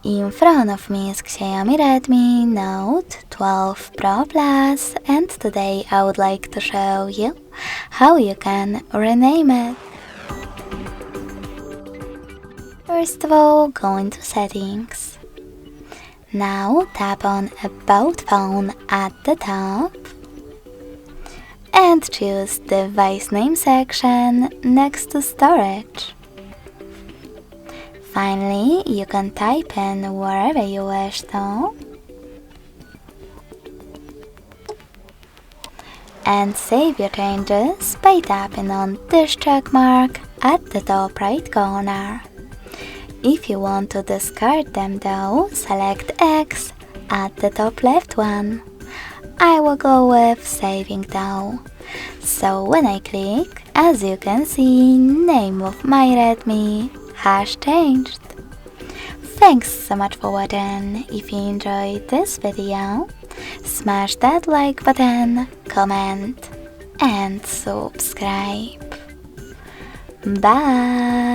In front of me is Xiaomi Redmi Note 12 Pro Plus, and today I would like to show you how you can rename it. First of all, go into settings. Now tap on About Phone at the top and choose Device Name section next to Storage. Finally, you can type in wherever you wish to and save your changes by tapping on this check mark at the top right corner. If you want to discard them though, select X at the top left one. I will go with saving though. So when I click, as you can see, name of my Redmi has changed. Thanks so much for watching. If you enjoyed this video, smash that like button, comment and subscribe. Bye!